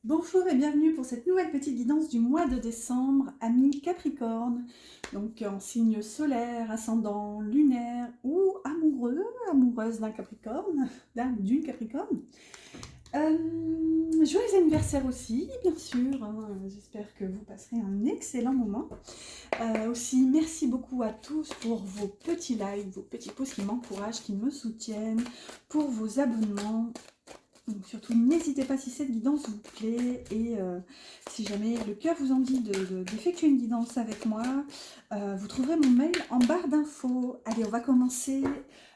Bonjour et bienvenue pour cette nouvelle petite guidance du mois de décembre, amis Capricorne, donc en signe solaire, ascendant, lunaire ou amoureux, amoureuse d'un Capricorne, d'une Capricorne. Joyeux anniversaire aussi, bien sûr, hein, j'espère que vous passerez un excellent moment. Aussi, merci beaucoup à tous pour vos petits likes, vos petits pouces qui m'encouragent, qui me soutiennent, pour vos abonnements. Donc surtout, n'hésitez pas si cette guidance vous plaît et si jamais le cœur vous en dit d'effectuer une guidance avec moi, vous trouverez mon mail en barre d'infos. Allez, on va commencer.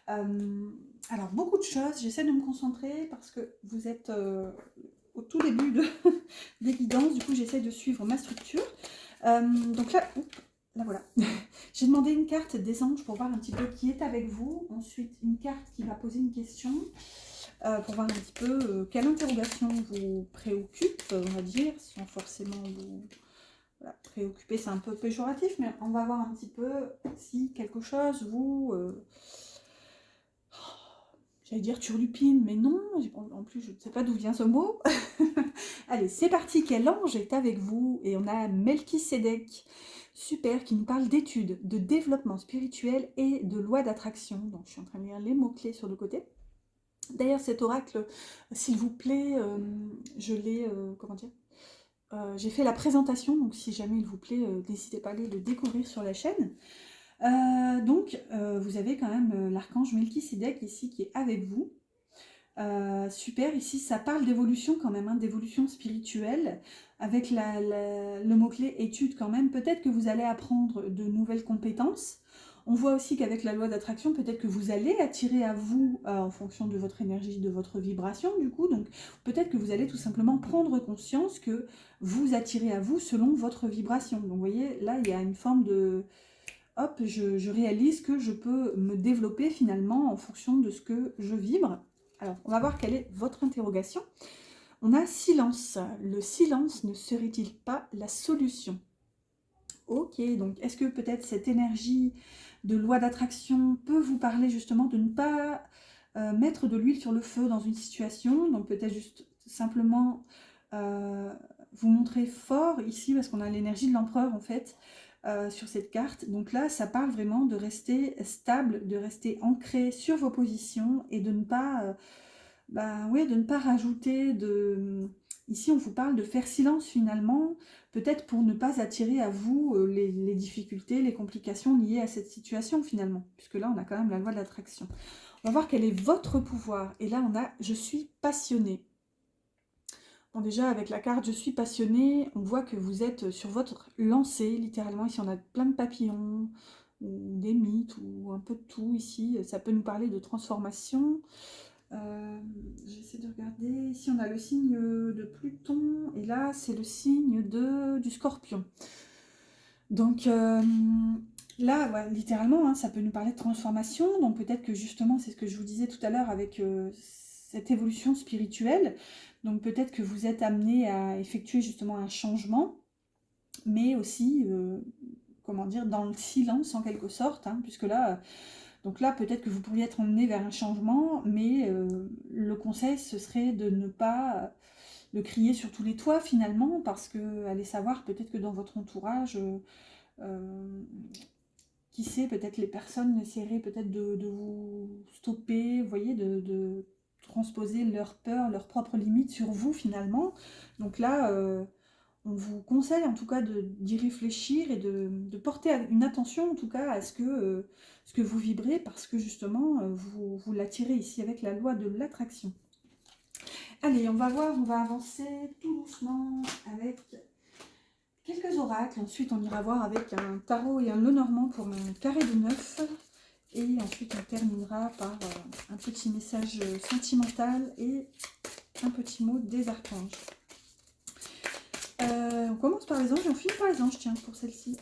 Alors, beaucoup de choses, j'essaie de me concentrer parce que vous êtes au tout début des guidances, du coup j'essaie de suivre ma structure. Donc là, là voilà. J'ai demandé une carte des anges pour voir un petit peu qui est avec vous. Ensuite, une carte qui va poser une question. Pour voir un petit peu quelle interrogation vous préoccupe, on va dire, sans forcément vous préoccuper, c'est un peu péjoratif, mais on va voir un petit peu si quelque chose vous... j'allais dire turlupine, mais non, en plus je ne sais pas d'où vient ce mot. Allez, c'est parti, quel ange est avec vous? Et on a Melchisédek, super, qui nous parle d'études, de développement spirituel et de loi d'attraction. Donc je suis en train de lire les mots-clés sur le côté. D'ailleurs, cet oracle, s'il vous plaît, je l'ai, comment dire, j'ai fait la présentation, donc si jamais il vous plaît, n'hésitez pas à aller le découvrir sur la chaîne. Donc, vous avez quand même l'archange Melchisédek ici qui est avec vous. Super, ici ça parle d'évolution quand même, hein, d'évolution spirituelle, avec le mot-clé étude quand même. Peut-être que vous allez apprendre de nouvelles compétences. On voit aussi qu'avec la loi d'attraction, peut-être que vous allez attirer à vous en fonction de votre énergie, de votre vibration du coup. Donc peut-être que vous allez tout simplement prendre conscience que vous attirez à vous selon votre vibration. Donc vous voyez, là il y a une forme de... Hop, je réalise que je peux me développer finalement en fonction de ce que je vibre. Alors, on va voir quelle est votre interrogation. On a silence. Le silence ne serait-il pas la solution? Ok, donc est-ce que peut-être cette énergie de loi d'attraction peut vous parler justement de ne pas mettre de l'huile sur le feu dans une situation? Donc peut-être juste simplement euh, vous montrer fort ici, parce qu'on a l'énergie de l'empereur en fait sur cette carte. Donc là, ça parle vraiment de rester stable, de rester ancré sur vos positions et de ne pas bah ouais, de ne pas rajouter de... Ici, on vous parle de faire silence finalement, peut-être pour ne pas attirer à vous les difficultés, les complications liées à cette situation finalement, puisque là, on a quand même la loi de l'attraction. On va voir quel est votre pouvoir. Et là, on a « Je suis passionné ». Bon, déjà, avec la carte « Je suis passionné », on voit que vous êtes sur votre lancée, littéralement. Ici, on a plein de papillons, ou des mythes, ou un peu de tout ici. Ça peut nous parler de transformation. J'essaie de regarder. Ici, on a le signe de Pluton. Et là, c'est le signe du Scorpion. Donc là, ouais, littéralement, hein, ça peut nous parler de transformation. Donc peut-être que justement, c'est ce que je vous disais tout à l'heure avec cette évolution spirituelle. Donc peut-être que vous êtes amené à effectuer justement un changement, mais aussi, comment dire, dans le silence en quelque sorte, hein, puisque là... Donc là, peut-être que vous pourriez être emmené vers un changement, mais le conseil, ce serait de ne pas le crier sur tous les toits finalement, parce que, allez savoir, peut-être que dans votre entourage, euh, qui sait, peut-être les personnes essaieraient peut-être de vous stopper, vous voyez, de transposer leurs peurs, leurs propres limites sur vous finalement. Donc là, on vous conseille en tout cas d'y réfléchir et de porter une attention en tout cas à ce que vous vibrez, parce que justement vous l'attirez ici avec la loi de l'attraction. Allez, on va voir, on va avancer tout doucement avec quelques oracles. Ensuite, on ira voir avec un tarot et un Lenormand pour un carré de 9. Et ensuite, on terminera par un petit message sentimental et un petit mot des archanges. On commence par les anges et on finit par les anges, tiens, pour celle-ci.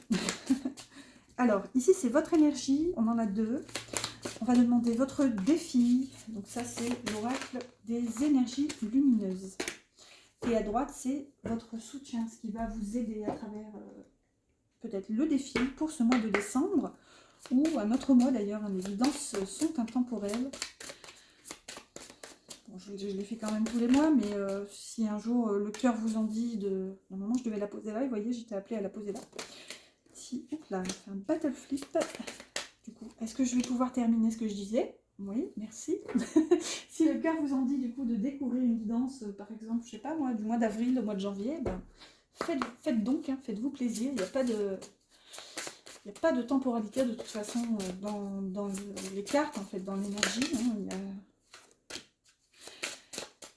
Alors, ici, c'est votre énergie. On en a deux. On va demander votre défi. Donc ça, c'est l'oracle des énergies lumineuses. Et à droite, c'est votre soutien, ce qui va vous aider à travers peut-être le défi pour ce mois de décembre, ou un autre mois d'ailleurs. Les guidances sont intemporelles. Bon, je les fais quand même tous les mois, mais si un jour le cœur vous en dit de... Normalement, je devais la poser là, et vous voyez, j'étais appelée à la poser là. Si, hop là, je fais un battle flip. Du coup, est-ce que je vais pouvoir terminer ce que je disais? Oui, merci. Si le cœur vous en dit du coup de découvrir une guidance, par exemple, je sais pas moi, du mois d'avril au mois de janvier, ben, faites donc, hein, faites-vous plaisir. Il n'y a pas de... Il n'y a pas de temporalité de toute façon dans les cartes, en fait, dans l'énergie. Hein,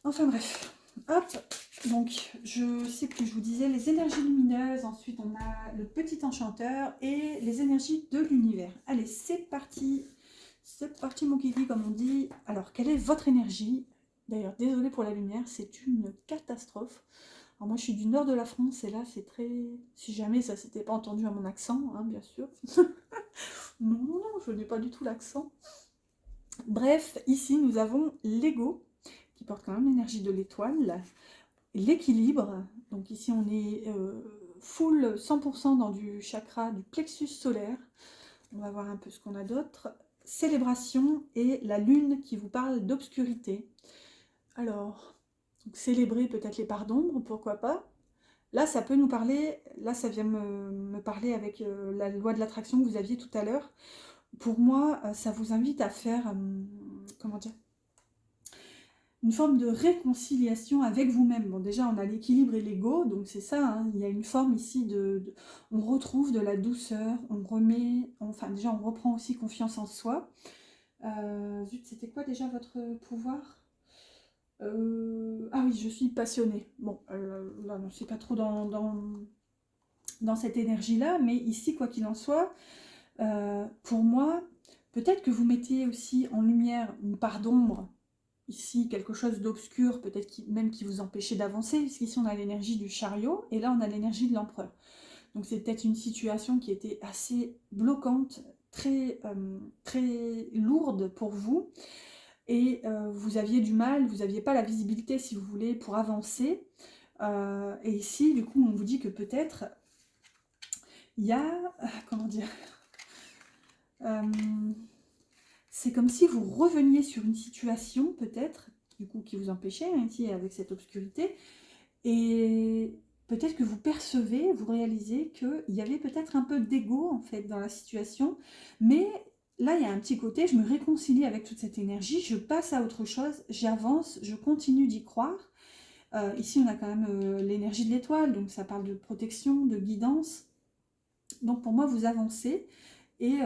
Enfin bref, hop, donc je sais plus, je vous disais les énergies lumineuses, ensuite on a le petit enchanteur et les énergies de l'univers. Allez, c'est parti mon kiki comme on dit. Alors, quelle est votre énergie? D'ailleurs, désolé pour la lumière, c'est une catastrophe. Alors moi je suis du nord de la France et là c'est très... Si jamais ça s'était pas entendu à mon accent, hein, bien sûr. Non, non, non, je n'ai pas du tout l'accent. Bref, ici nous avons l'ego, qui porte quand même l'énergie de l'étoile, l'équilibre, donc ici on est full 100% dans du chakra du plexus solaire, on va voir un peu ce qu'on a d'autre, célébration et la lune qui vous parle d'obscurité. Alors, donc célébrer peut-être les parts d'ombre, pourquoi pas. Là ça peut nous parler, là ça vient me parler avec la loi de l'attraction que vous aviez tout à l'heure. Pour moi, ça vous invite à faire, comment dire, une forme de réconciliation avec vous-même. Bon, déjà, on a l'équilibre et l'ego, donc c'est ça, hein, il y a une forme ici on retrouve de la douceur, on remet, enfin déjà, on reprend aussi confiance en soi. Zut, c'était quoi déjà votre pouvoir? Ah oui, je suis passionnée. Bon, là, non, c'est pas trop dans cette énergie-là, mais ici, quoi qu'il en soit, pour moi, peut-être que vous mettez aussi en lumière une part d'ombre, ici quelque chose d'obscur, peut-être même qui vous empêchait d'avancer, puisqu'ici on a l'énergie du chariot, et là on a l'énergie de l'empereur. Donc c'est peut-être une situation qui était assez bloquante, très lourde pour vous, et vous aviez du mal, vous n'aviez pas la visibilité, si vous voulez, pour avancer. Et ici, du coup, on vous dit que peut-être il y a, comment dire, c'est comme si vous reveniez sur une situation, peut-être, du coup, qui vous empêchait, hein, ici, avec cette obscurité, et peut-être que vous percevez, vous réalisez qu'il y avait peut-être un peu d'ego, en fait, dans la situation, mais là, il y a un petit côté, je me réconcilie avec toute cette énergie, je passe à autre chose, j'avance, je continue d'y croire. Ici, on a quand même l'énergie de l'étoile, donc ça parle de protection, de guidance. Donc, pour moi, vous avancez, et...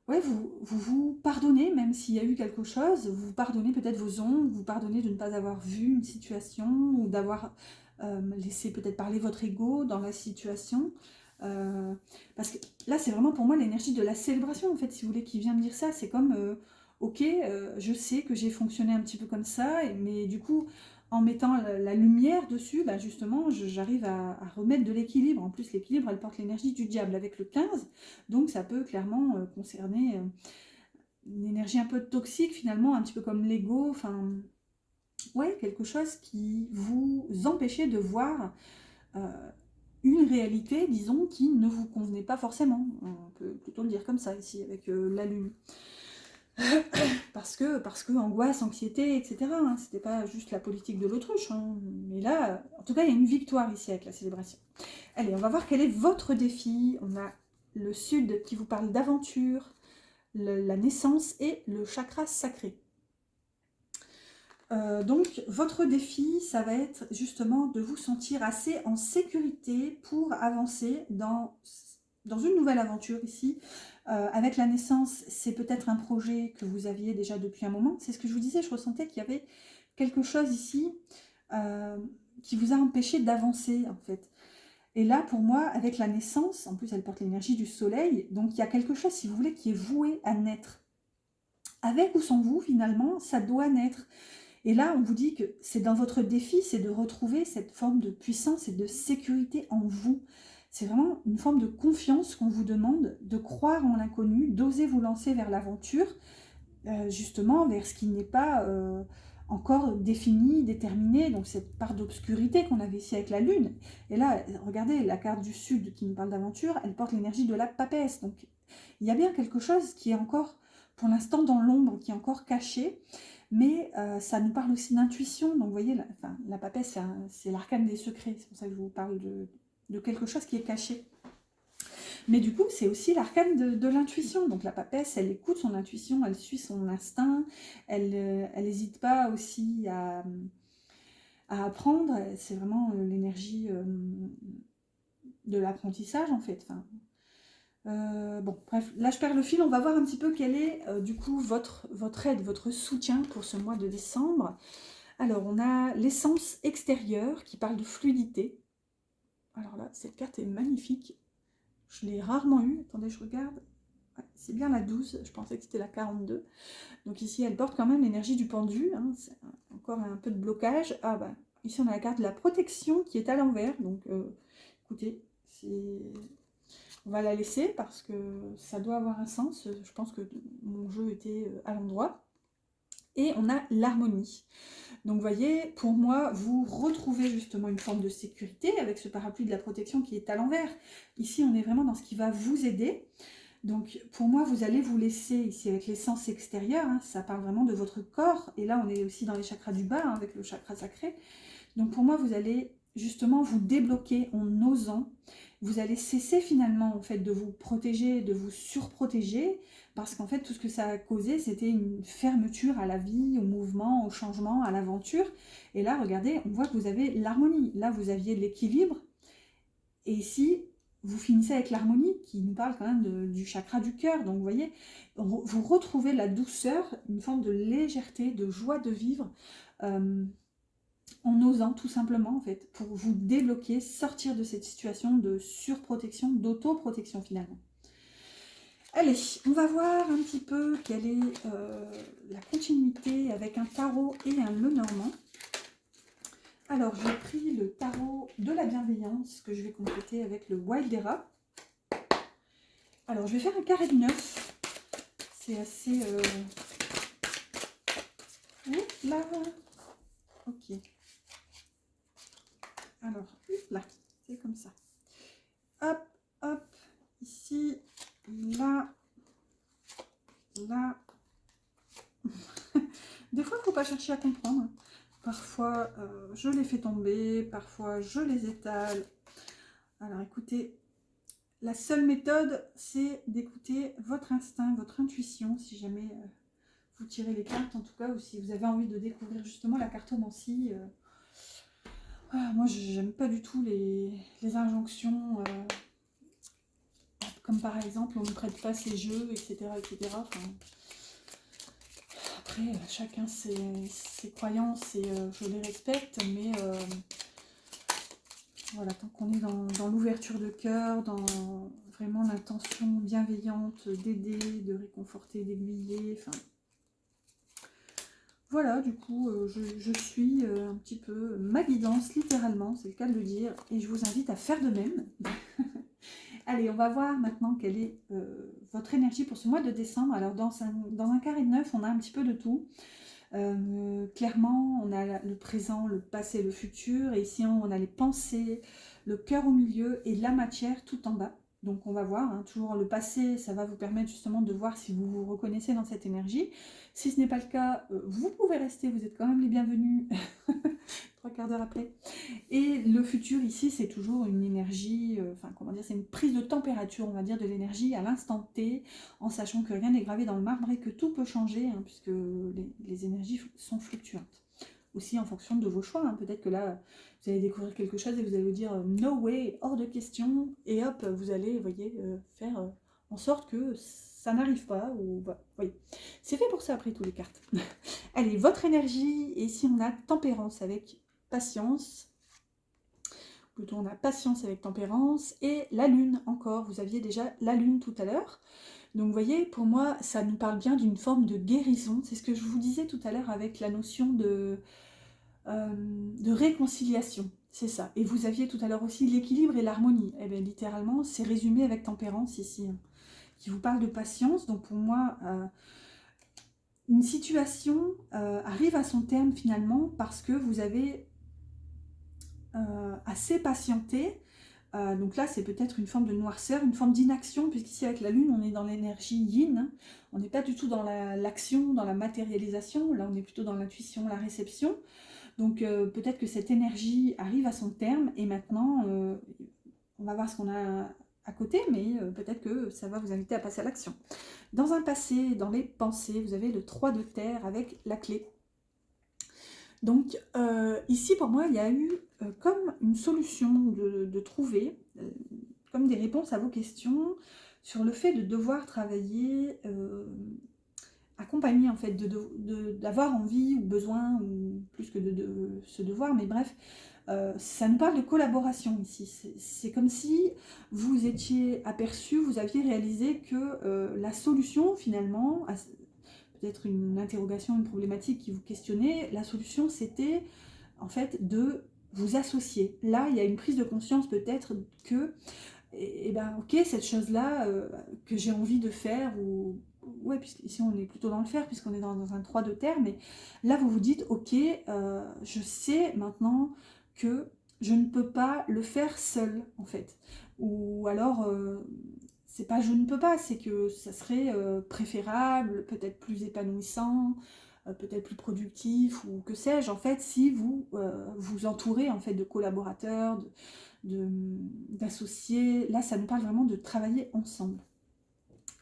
ouais, vous pardonnez, même s'il y a eu quelque chose, vous pardonnez peut-être vos ombres, vous pardonnez de ne pas avoir vu une situation, ou d'avoir laissé peut-être parler votre ego dans la situation. Parce que là, c'est vraiment pour moi l'énergie de la célébration, en fait, si vous voulez, qui vient me dire ça. C'est comme, ok, je sais que j'ai fonctionné un petit peu comme ça, mais du coup, en mettant la lumière dessus, bah justement, j'arrive à remettre de l'équilibre. En plus, l'équilibre, elle porte l'énergie du diable avec le 15. Donc ça peut clairement concerner une énergie un peu toxique finalement, un petit peu comme l'ego, enfin ouais, quelque chose qui vous empêchait de voir une réalité, disons, qui ne vous convenait pas forcément. On peut plutôt le dire comme ça ici, avec la lune. parce que angoisse, anxiété, etc. Hein, c'était pas juste la politique de l'autruche. Hein, mais là, en tout cas, il y a une victoire ici avec la célébration. Allez, on va voir quel est votre défi. On a le sud qui vous parle d'aventure, la naissance et le chakra sacré. Donc, votre défi, ça va être justement de vous sentir assez en sécurité pour avancer dans une nouvelle aventure ici. Avec la naissance, c'est peut-être un projet que vous aviez déjà depuis un moment. C'est ce que je vous disais, je ressentais qu'il y avait quelque chose ici qui vous a empêché d'avancer en fait. Et là, pour moi, avec la naissance, en plus elle porte l'énergie du soleil, donc il y a quelque chose, si vous voulez, qui est voué à naître. Avec ou sans vous, finalement, ça doit naître. Et là, on vous dit que c'est dans votre défi, c'est de retrouver cette forme de puissance et de sécurité en vous. C'est vraiment une forme de confiance qu'on vous demande, de croire en l'inconnu, d'oser vous lancer vers l'aventure, justement vers ce qui n'est pas encore défini, déterminé. Donc cette part d'obscurité qu'on avait ici avec la lune. Et là, regardez, la carte du sud qui nous parle d'aventure, elle porte l'énergie de la papesse. Donc il y a bien quelque chose qui est encore pour l'instant dans l'ombre, qui est encore cachée, mais ça nous parle aussi d'intuition. Donc vous voyez, la papesse, c'est l'arcane des secrets, c'est pour ça que je vous parle de quelque chose qui est caché. Mais du coup, c'est aussi l'arcane de l'intuition. Donc la papesse, elle écoute son intuition, elle suit son instinct, elle n'hésite pas aussi à apprendre. C'est vraiment l'énergie de l'apprentissage, en fait. Enfin, bon, bref, là je perds le fil. On va voir un petit peu quel est du coup votre aide, votre soutien pour ce mois de décembre. Alors, on a l'essence extérieure qui parle de fluidité. Alors là, cette carte est magnifique. Je l'ai rarement eue. Attendez, je regarde. Ouais, c'est bien la 12. Je pensais que c'était la 42. Donc ici, elle porte quand même l'énergie du pendu. Hein. C'est encore un peu de blocage. Ah bah, ici, on a la carte de la protection qui est à l'envers. Donc, écoutez, on va la laisser parce que ça doit avoir un sens. Je pense que mon jeu était à l'endroit. Et on a l'harmonie. Donc vous voyez, pour moi, vous retrouvez justement une forme de sécurité avec ce parapluie de la protection qui est à l'envers. Ici, on est vraiment dans ce qui va vous aider. Donc pour moi, vous allez vous laisser, ici avec l'essence extérieure, hein, ça parle vraiment de votre corps. Et là, on est aussi dans les chakras du bas, hein, avec le chakra sacré. Donc pour moi, vous allez justement vous débloquer en osant. Vous allez cesser finalement en fait de vous protéger, de vous surprotéger, parce qu'en fait tout ce que ça a causé, c'était une fermeture à la vie, au mouvement, au changement, à l'aventure. Et là, regardez, on voit que vous avez l'harmonie. Là, vous aviez l'équilibre. Et ici, vous finissez avec l'harmonie qui nous parle quand même du chakra du cœur. Donc vous voyez, vous retrouvez la douceur, une forme de légèreté, de joie de vivre. En osant tout simplement en fait, pour vous débloquer, sortir de cette situation de surprotection, d'autoprotection finalement. Allez, on va voir un petit peu quelle est la continuité avec un tarot et un Lenormand. Alors j'ai pris le tarot de la bienveillance que je vais compléter avec le Wildera. Alors je vais faire un carré de 9. C'est assez... là. Ok. Alors, là, c'est comme ça. Hop, hop, ici, là, là. Des fois, il ne faut pas chercher à comprendre. Parfois, je les fais tomber, parfois, je les étale. Alors, écoutez, la seule méthode, c'est d'écouter votre instinct, votre intuition, si jamais vous tirez les cartes, en tout cas, ou si vous avez envie de découvrir justement la cartomancie. Moi, j'aime pas du tout les injonctions, comme par exemple, on ne prête pas ses jeux, etc. etc. Enfin, après, chacun ses croyances et je les respecte, mais voilà, tant qu'on est dans l'ouverture de cœur, dans vraiment l'intention bienveillante d'aider, de réconforter, d'aiguiller, enfin... Voilà, du coup, je suis un petit peu ma guidance, littéralement, c'est le cas de le dire, et je vous invite à faire de même. Allez, on va voir maintenant quelle est votre énergie pour ce mois de décembre. Alors, dans un carré de 9, on a un petit peu de tout. Clairement, on a le présent, le passé, le futur, et ici, on a les pensées, le cœur au milieu et la matière tout en bas. Donc on va voir, hein, toujours le passé, ça va vous permettre justement de voir si vous vous reconnaissez dans cette énergie. Si ce n'est pas le cas, vous pouvez rester, vous êtes quand même les bienvenus 3 quarts d'heure après. Et le futur ici, c'est toujours une énergie, enfin comment dire, c'est une prise de température, on va dire, de l'énergie à l'instant T, en sachant que rien n'est gravé dans le marbre et que tout peut changer, hein, puisque les énergies sont fluctuantes. Aussi en fonction de vos choix, hein. Peut-être que là, vous allez découvrir quelque chose et vous allez vous dire no way, hors de question, et hop, vous allez, vous voyez, faire en sorte que ça n'arrive pas, ou bah, voyez. C'est fait pour ça après tous les cartes. Allez, votre énergie, et ici on a tempérance avec patience, plutôt on a patience avec tempérance, et la lune encore, vous aviez déjà la lune tout à l'heure. Donc vous voyez, pour moi, ça nous parle bien d'une forme de guérison, c'est ce que je vous disais tout à l'heure avec la notion de réconciliation, c'est ça. Et vous aviez tout à l'heure aussi l'équilibre et l'harmonie. Eh bien, littéralement, c'est résumé avec tempérance ici, hein, qui vous parle de patience. Donc pour moi, une situation arrive à son terme finalement parce que vous avez assez patienté Donc là, c'est peut-être une forme de noirceur, une forme d'inaction, puisqu'ici avec la Lune, on est dans l'énergie yin, hein. On n'est pas du tout dans l'action, dans la matérialisation, là on est plutôt dans l'intuition, la réception. Donc peut-être que cette énergie arrive à son terme, et maintenant, on va voir ce qu'on a à côté, mais peut-être que ça va vous inviter à passer à l'action. Dans un passé, dans les pensées, vous avez le 3 de terre avec la clé. Donc ici pour moi il y a eu comme une solution de trouver, comme des réponses à vos questions sur le fait de devoir travailler, accompagné en fait, d'avoir envie ou besoin, ou plus que de ce devoir, mais bref, ça nous parle de collaboration ici. C'est comme si vous étiez aperçu, vous aviez réalisé que la solution finalement, peut-être une interrogation, une problématique qui vous questionnait, la solution c'était en fait de vous associer. Là, il y a une prise de conscience peut-être que, et ben ok, cette chose-là que j'ai envie de faire, ou ouais, puisqu'ici on est plutôt dans le faire, puisqu'on est dans un 3 de terre, mais là vous vous dites, ok, je sais maintenant que je ne peux pas le faire seul, en fait. Ou alors, c'est pas je ne peux pas, c'est que ça serait préférable, peut-être plus épanouissant, peut-être plus productif, ou que sais-je, en fait, si vous vous entourez en fait de collaborateurs, d'associés. Là, ça nous parle vraiment de travailler ensemble.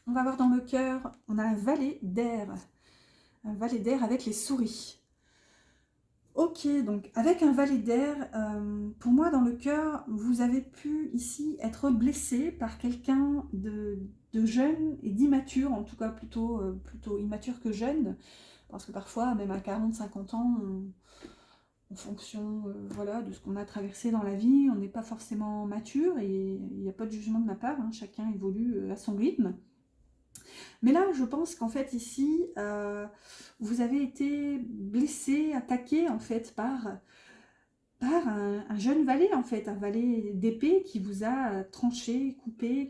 On va voir dans le cœur, on a un valet d'air avec les souris. Ok, donc avec un valet d'air, pour moi dans le cœur, vous avez pu ici être blessé par quelqu'un de jeune et d'immature, en tout cas plutôt immature que jeune, parce que parfois, même à 40-50 ans, en fonction voilà, de ce qu'on a traversé dans la vie, on n'est pas forcément mature, et il n'y a pas de jugement de ma part, hein, chacun évolue à son rythme. Mais là, je pense qu'en fait, ici, vous avez été blessé, attaqué, en fait, par un jeune valet, en fait, un valet d'épée qui vous a tranché, coupé,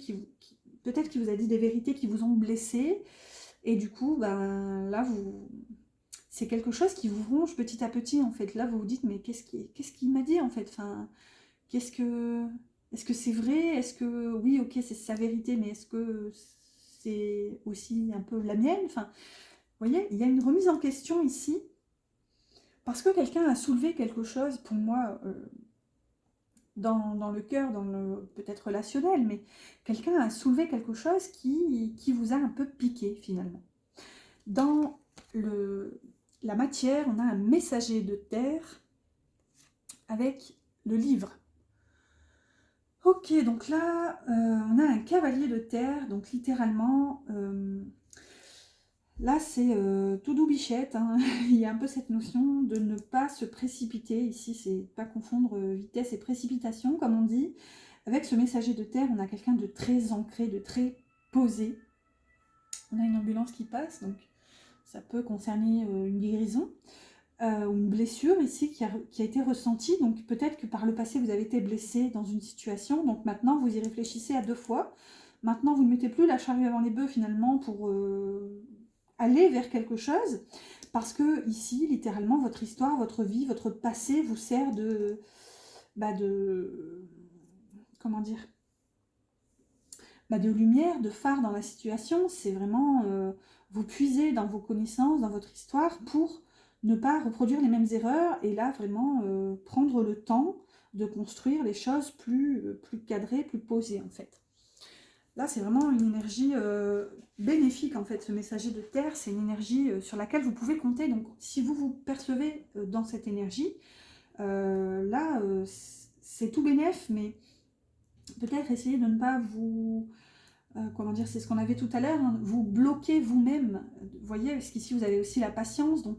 peut-être qui vous a dit des vérités qui vous ont blessé, et du coup, ben, là, c'est quelque chose qui vous ronge petit à petit, en fait. Là, vous vous dites, mais qu'est-ce qu'il m'a dit, en fait, enfin, est-ce que c'est vrai? Est-ce que, oui, ok, c'est sa vérité, mais est-ce que c'est aussi un peu la mienne? Enfin, vous voyez, il y a une remise en question ici, parce que quelqu'un a soulevé quelque chose, pour moi, dans le cœur, dans le peut-être relationnel, mais quelqu'un a soulevé quelque chose qui vous a un peu piqué, finalement. Dans la matière, on a un messager de terre avec le livre. Ok, donc là, on a un cavalier de terre, donc littéralement, là c'est tout doux bichette, hein. Il y a un peu cette notion de ne pas se précipiter, ici c'est pas confondre vitesse et précipitation, comme on dit. Avec ce messager de terre, on a quelqu'un de très ancré, de très posé. On a une ambulance qui passe, donc ça peut concerner une guérison. Ou une blessure ici qui a été ressentie, donc peut-être que par le passé vous avez été blessé dans une situation, donc maintenant vous y réfléchissez à 2 fois, maintenant vous ne mettez plus la charrue avant les bœufs finalement pour aller vers quelque chose, parce que ici littéralement votre histoire, votre vie, votre passé vous sert comment dire, de lumière, de phare dans la situation. C'est vraiment vous puiser dans vos connaissances, dans votre histoire pour ne pas reproduire les mêmes erreurs, et là vraiment prendre le temps de construire les choses plus cadrées, plus posées en fait. Là c'est vraiment une énergie bénéfique en fait, ce messager de terre, c'est une énergie sur laquelle vous pouvez compter, donc si vous vous percevez dans cette énergie, là c'est tout bénef, mais peut-être essayer de ne pas vous... comment dire, c'est ce qu'on avait tout à l'heure, hein, vous bloquez vous-même, vous voyez, parce qu'ici vous avez aussi la patience, donc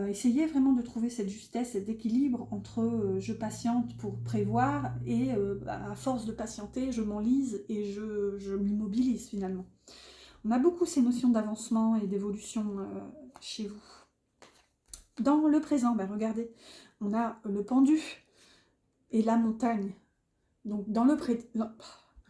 essayez vraiment de trouver cette justesse, cet équilibre entre je patiente pour prévoir et à force de patienter, je m'enlise et je m'immobilise finalement. On a beaucoup ces notions d'avancement et d'évolution chez vous. Dans le présent, ben regardez, on a le pendu et la montagne. Donc dans le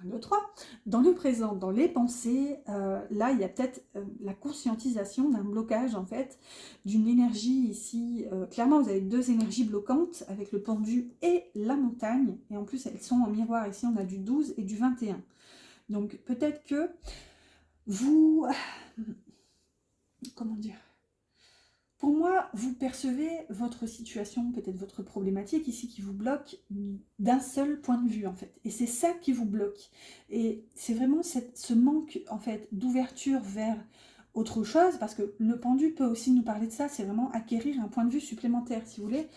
1, 2, 3. Dans le présent, dans les pensées, là, il y a peut-être la conscientisation d'un blocage, en fait, d'une énergie ici. Clairement, vous avez 2 énergies bloquantes, avec le pendu et la montagne. Et en plus, elles sont en miroir. Ici, on a du 12 et du 21. Donc, peut-être que vous... Comment dire? Pour moi, vous percevez votre situation, peut-être votre problématique ici qui vous bloque d'un seul point de vue en fait. Et c'est ça qui vous bloque. Et c'est vraiment ce manque en fait d'ouverture vers autre chose, parce que le pendu peut aussi nous parler de ça, c'est vraiment acquérir un point de vue supplémentaire, si vous voulez.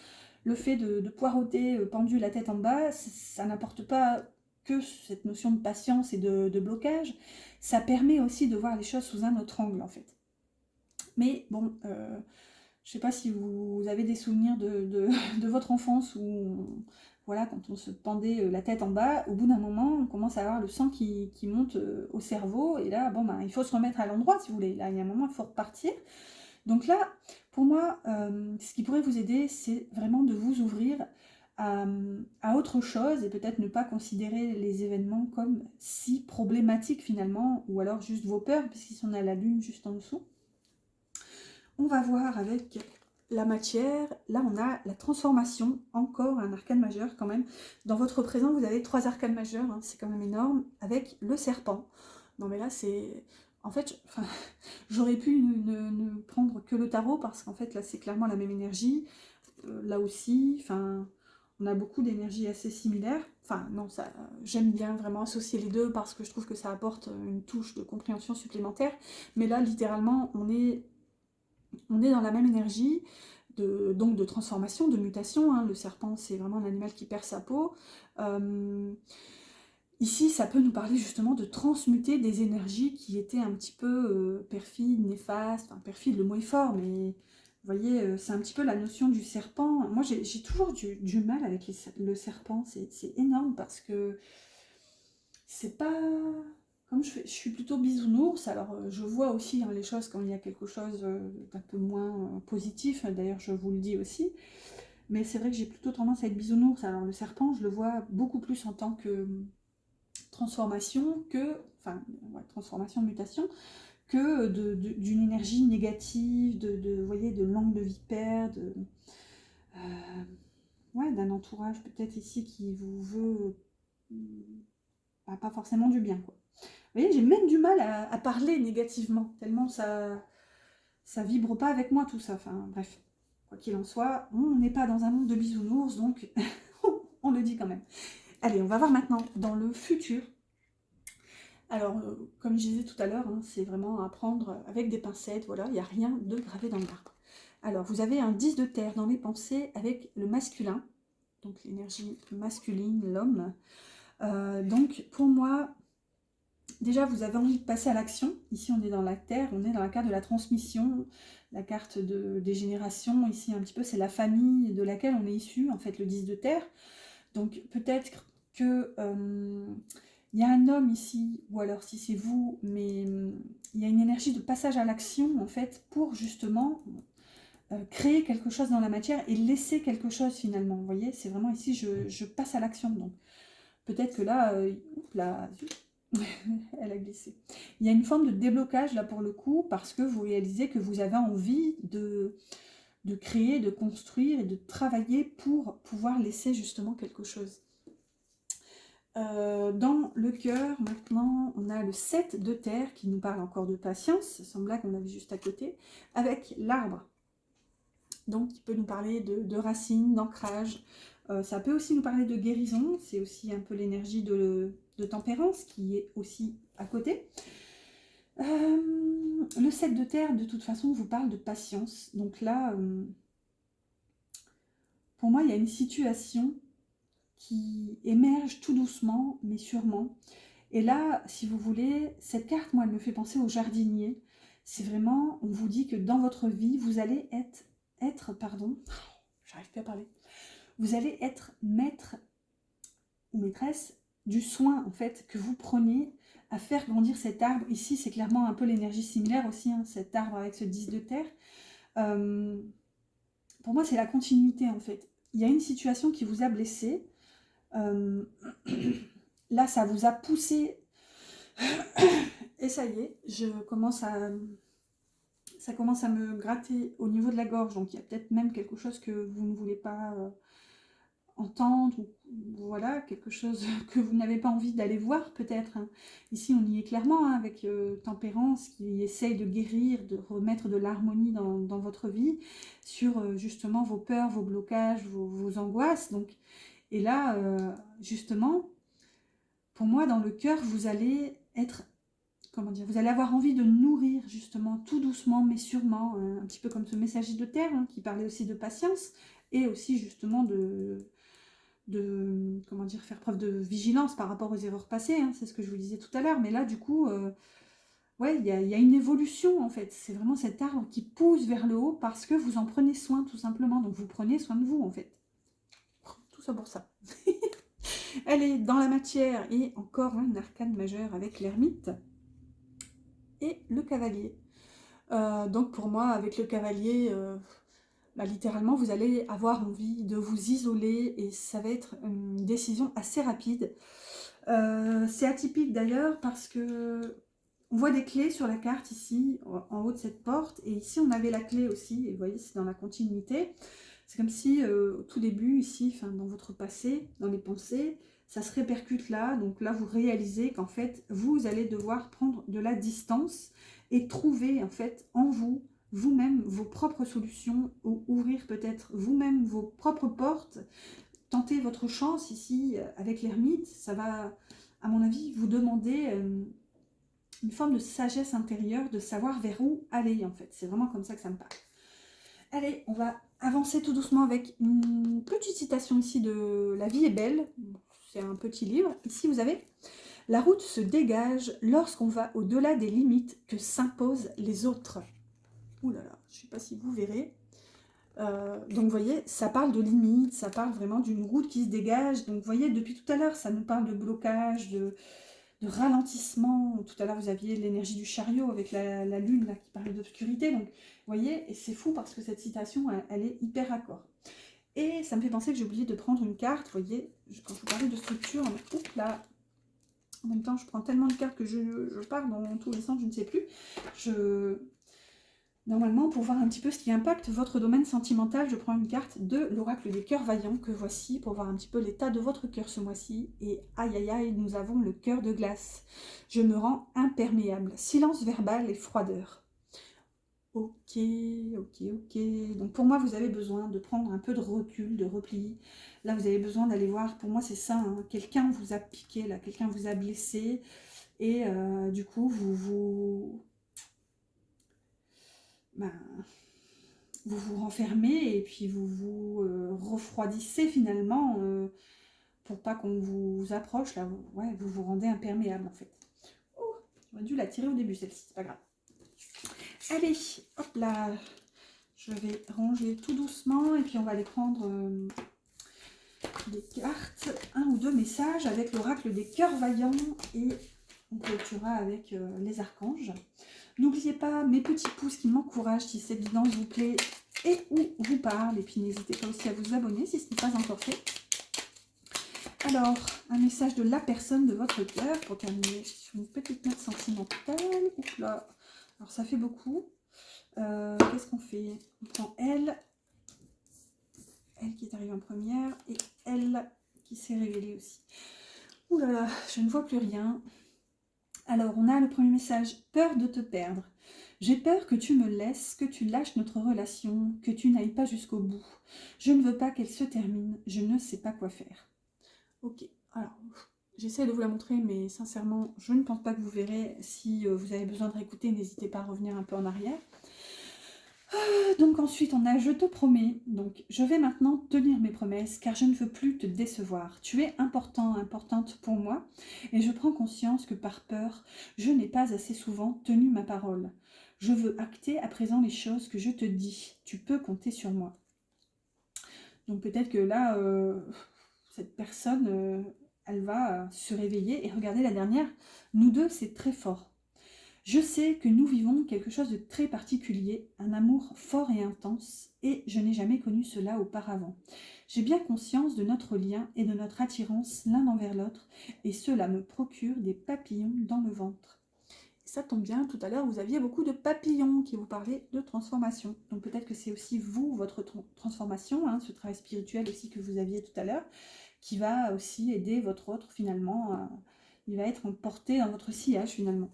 Le fait de poireauter pendu la tête en bas, ça n'apporte pas que cette notion de patience et de blocage, ça permet aussi de voir les choses sous un autre angle en fait. Mais bon, je ne sais pas si vous avez des souvenirs de votre enfance où, voilà, quand on se pendait la tête en bas, au bout d'un moment, on commence à avoir le sang qui monte au cerveau, et là, bon, ben, il faut se remettre à l'endroit, si vous voulez. Là, il y a un moment, il faut repartir. Donc là, pour moi, ce qui pourrait vous aider, c'est vraiment de vous ouvrir à autre chose, et peut-être ne pas considérer les événements comme si problématiques finalement, ou alors juste vos peurs, puisqu'ils sont à la lune juste en dessous. On va voir avec la matière. Là, on a la transformation, encore un arcane majeur quand même. Dans votre présent, vous avez 3 arcanes majeurs, hein, c'est quand même énorme, avec le serpent. Non mais là, c'est... En fait, j'aurais pu ne prendre que le tarot, parce qu'en fait, là, c'est clairement la même énergie. Là aussi, on a beaucoup d'énergies assez similaires. Enfin, non, j'aime bien vraiment associer les deux, parce que je trouve que ça apporte une touche de compréhension supplémentaire. Mais là, littéralement, on est dans la même énergie, donc de transformation, de mutation. Hein. Le serpent, c'est vraiment un animal qui perd sa peau. Ici, ça peut nous parler justement de transmuter des énergies qui étaient un petit peu perfides, néfastes. Enfin, perfide, le mot est fort, mais vous voyez, c'est un petit peu la notion du serpent. Moi, j'ai toujours du mal avec le serpent. C'est énorme, parce que c'est pas... Comme je suis plutôt bisounours, alors je vois aussi les choses quand il y a quelque chose d'un peu moins positif, d'ailleurs je vous le dis aussi, mais c'est vrai que j'ai plutôt tendance à être bisounours. Alors le serpent, je le vois beaucoup plus en tant que transformation, ouais, transformation, mutation, que d'une énergie négative, vous voyez, de langue de vipère, ouais, d'un entourage peut-être ici qui vous veut pas forcément du bien, quoi. Vous voyez, j'ai même du mal à parler négativement, tellement ça vibre pas avec moi tout ça. Enfin bref, quoi qu'il en soit, on n'est pas dans un monde de bisounours, donc on le dit quand même. Allez, on va voir maintenant dans le futur. Alors, comme je disais tout à l'heure, hein, c'est vraiment à prendre avec des pincettes, voilà, il n'y a rien de gravé dans le marbre. Alors, vous avez un 10 de terre dans les pensées avec le masculin, donc l'énergie masculine, l'homme. Donc, pour moi, déjà, vous avez envie de passer à l'action. Ici, on est dans la terre, on est dans la carte de la transmission, la carte des générations. Ici, un petit peu, c'est la famille de laquelle on est issu, en fait, le 10 de terre. Donc, peut-être que il y a un homme ici, ou alors si c'est vous, mais il y a une énergie de passage à l'action, en fait, pour justement créer quelque chose dans la matière et laisser quelque chose, finalement. Vous voyez, c'est vraiment ici, je passe à l'action. Donc, peut-être que là, zut, elle a glissé. Il y a une forme de déblocage là pour le coup, parce que vous réalisez que vous avez envie de créer, de construire et de travailler pour pouvoir laisser justement quelque chose. Dans le cœur, maintenant, on a le 7 de terre qui nous parle encore de patience, ça semble là qu'on avait juste à côté, avec l'arbre. Donc, il peut nous parler de racines, d'ancrage. Ça peut aussi nous parler de guérison, c'est aussi un peu l'énergie de tempérance qui est aussi à côté. Le 7 de terre, de toute façon, vous parle de patience. Donc là, pour moi, il y a une situation qui émerge tout doucement, mais sûrement. Et là, si vous voulez, cette carte, moi, elle me fait penser au jardinier. C'est vraiment, on vous dit que dans votre vie, vous allez j'arrive plus à parler. Vous allez être maître ou maîtresse du soin, en fait, que vous prenez à faire grandir cet arbre. Ici, c'est clairement un peu l'énergie similaire aussi, hein, cet arbre avec ce 10 de terre. Pour moi, c'est la continuité, en fait. Il y a une situation qui vous a blessé. là, ça vous a poussé. Et ça y est, ça commence à me gratter au niveau de la gorge. Donc, il y a peut-être même quelque chose que vous ne voulez pas entendre, ou voilà, quelque chose que vous n'avez pas envie d'aller voir peut-être, hein. Ici on y est clairement, hein, avec Tempérance qui essaye de guérir, de remettre de l'harmonie dans votre vie, sur justement vos peurs, vos blocages, vos angoisses. Donc, et là, justement, pour moi, dans le cœur, vous allez être, comment dire, vous allez avoir envie de nourrir justement tout doucement mais sûrement, un petit peu comme ce messager de terre, hein, qui parlait aussi de patience et aussi justement comment dire, faire preuve de vigilance par rapport aux erreurs passées, hein, c'est ce que je vous disais tout à l'heure. Mais là, du coup, ouais, il y a une évolution en fait. C'est vraiment cet arbre qui pousse vers le haut parce que vous en prenez soin tout simplement. Donc vous prenez soin de vous en fait. Tout ça pour ça. Elle est dans la matière et encore un arcane majeur avec l'ermite et le cavalier. Donc pour moi, avec le cavalier, bah, littéralement, vous allez avoir envie de vous isoler et ça va être une décision assez rapide. C'est atypique d'ailleurs parce que on voit des clés sur la carte ici, en haut de cette porte, et ici on avait la clé aussi, et vous voyez, c'est dans la continuité. C'est comme si au tout début, ici, enfin, dans votre passé, dans les pensées, ça se répercute là. Donc là, vous réalisez qu'en fait, vous allez devoir prendre de la distance et trouver en fait en vous, vous-même, vos propres solutions, ou ouvrir peut-être vous-même vos propres portes. Tenter votre chance ici avec l'ermite, ça va, à mon avis, vous demander une forme de sagesse intérieure, de savoir vers où aller en fait. C'est vraiment comme ça que ça me parle. Allez, on va avancer tout doucement avec une petite citation ici de La vie est belle. C'est un petit livre. Ici, vous avez « La route se dégage lorsqu'on va au-delà des limites que s'imposent les autres. » Ouh là là, je ne sais pas si vous verrez. Donc vous voyez, ça parle de limites, ça parle vraiment d'une route qui se dégage. Donc vous voyez, depuis tout à l'heure, ça nous parle de blocage, de ralentissement. Tout à l'heure, vous aviez l'énergie du chariot avec la lune là, qui parlait d'obscurité. Donc, vous voyez, et c'est fou parce que cette citation, elle est hyper raccord. Et ça me fait penser que j'ai oublié de prendre une carte. Vous voyez, quand je vous parlais de structure, oups là, en même temps, je prends tellement de cartes que je pars dans tous les sens, je ne sais plus. Normalement, pour voir un petit peu ce qui impacte votre domaine sentimental, je prends une carte de l'oracle des cœurs vaillants que voici pour voir un petit peu l'état de votre cœur ce mois-ci. Et aïe aïe aïe, nous avons le cœur de glace. Je me rends imperméable. Silence verbal et froideur. Ok, ok, ok. Donc pour moi, vous avez besoin de prendre un peu de recul, de repli. Là, vous avez besoin d'aller voir, pour moi c'est ça, hein, quelqu'un vous a piqué, là, quelqu'un vous a blessé. Et du coup, ben, vous vous renfermez et puis vous vous refroidissez finalement pour pas qu'on vous approche. Là, ouais, vous vous rendez imperméable en fait. Oh, j'aurais dû la tirer au début celle-ci, c'est pas grave. Allez, hop là, je vais ranger tout doucement et puis on va aller prendre des cartes, un ou deux messages avec l'oracle des cœurs vaillants et on clôturera avec les archanges. N'oubliez pas mes petits pouces qui m'encouragent si cette vidéo vous plaît et ou vous parle. Et puis n'hésitez pas aussi à vous abonner si ce n'est pas encore fait. Alors, un message de la personne de votre cœur pour terminer sur une petite note sentimentale. Oups là, alors ça fait beaucoup. Qu'est-ce qu'on fait? On prend elle qui est arrivée en première et elle qui s'est révélée aussi. Ouh là là, je ne vois plus rien. Alors, on a le premier message, peur de te perdre. J'ai peur que tu me laisses, que tu lâches notre relation, que tu n'ailles pas jusqu'au bout. Je ne veux pas qu'elle se termine, je ne sais pas quoi faire. Ok, alors, j'essaie de vous la montrer, mais sincèrement, je ne pense pas que vous verrez. Si vous avez besoin de réécouter, n'hésitez pas à revenir un peu en arrière. Donc ensuite, on a « Je te promets ». Donc, je vais maintenant tenir mes promesses, car je ne veux plus te décevoir. Tu es important, importante pour moi, et je prends conscience que par peur, je n'ai pas assez souvent tenu ma parole. Je veux acter à présent les choses que je te dis. Tu peux compter sur moi. Donc peut-être que là, cette personne, elle va se réveiller. Et regardez la dernière, nous deux, c'est très fort. Je sais que nous vivons quelque chose de très particulier, un amour fort et intense, et je n'ai jamais connu cela auparavant. J'ai bien conscience de notre lien et de notre attirance l'un envers l'autre, et cela me procure des papillons dans le ventre. Ça tombe bien, tout à l'heure, vous aviez beaucoup de papillons qui vous parlaient de transformation. Donc peut-être que c'est aussi vous, votre transformation, hein, ce travail spirituel aussi que vous aviez tout à l'heure, qui va aussi aider votre autre finalement. Il va être porté dans votre sillage finalement.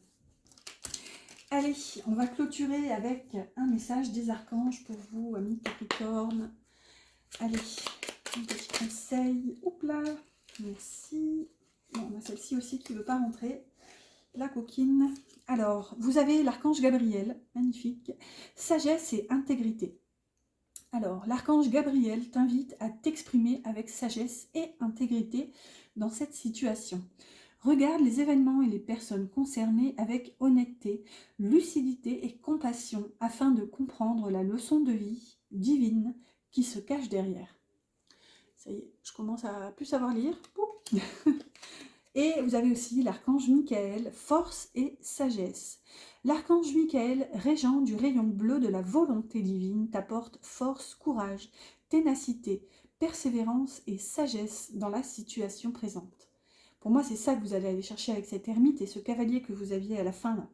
Allez, on va clôturer avec un message des archanges pour vous, amis Capricorne. Allez, un petit conseil. Oups là, merci. Bon, on a celle-ci aussi qui ne veut pas rentrer. La coquine. Alors, vous avez l'archange Gabriel, magnifique. Sagesse et intégrité. Alors, l'archange Gabriel t'invite à t'exprimer avec sagesse et intégrité dans cette situation. Regarde les événements et les personnes concernées avec honnêteté, lucidité et compassion afin de comprendre la leçon de vie divine qui se cache derrière. Ça y est, je commence à plus savoir lire. Et vous avez aussi l'archange Michael, force et sagesse. L'archange Michael, régent du rayon bleu de la volonté divine, t'apporte force, courage, ténacité, persévérance et sagesse dans la situation présente. Pour moi, c'est ça que vous allez aller chercher avec cette ermite et ce cavalier que vous aviez à la fin. Là.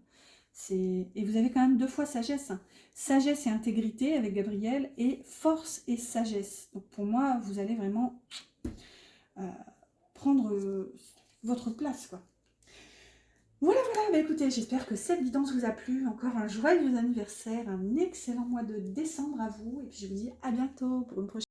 Et vous avez quand même 2 fois sagesse. Hein. Sagesse et intégrité avec Gabriel et force et sagesse. Donc pour moi, vous allez vraiment prendre votre place, quoi. Voilà, bah écoutez, j'espère que cette guidance vous a plu. Encore un joyeux anniversaire, un excellent mois de décembre à vous. Et puis je vous dis à bientôt pour une prochaine.